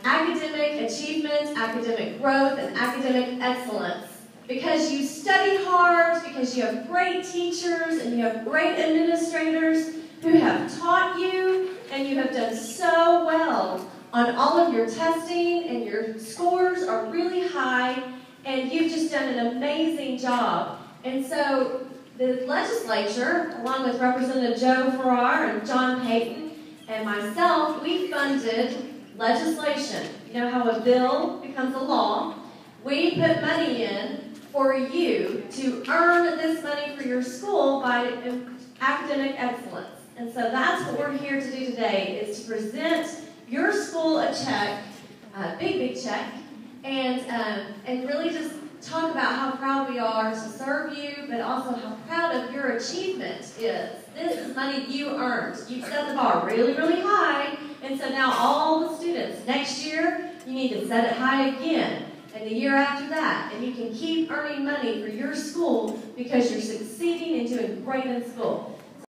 academic achievement, academic growth, and academic excellence. Because you study hard, because you have great teachers, and you have great administrators who have taught you, and you have done so well on all of your testing, and your scores are really high, and you've just done an amazing job. And so the legislature, along with Representative Joe Farrar and John Payton and myself, we funded legislation. You know how a bill becomes a law? We put money in for you to earn this money for your school by academic excellence. And so that's what we're here to do today, is to present your school a check, a big check, and really just talk about how proud we are to serve you, but also how proud of your achievement is. This is money you earned. You've set the bar really, really high, and so now all the students, next year, you need to set it high again, and the year after that, and you can keep earning money for your school because you're succeeding and doing great in school.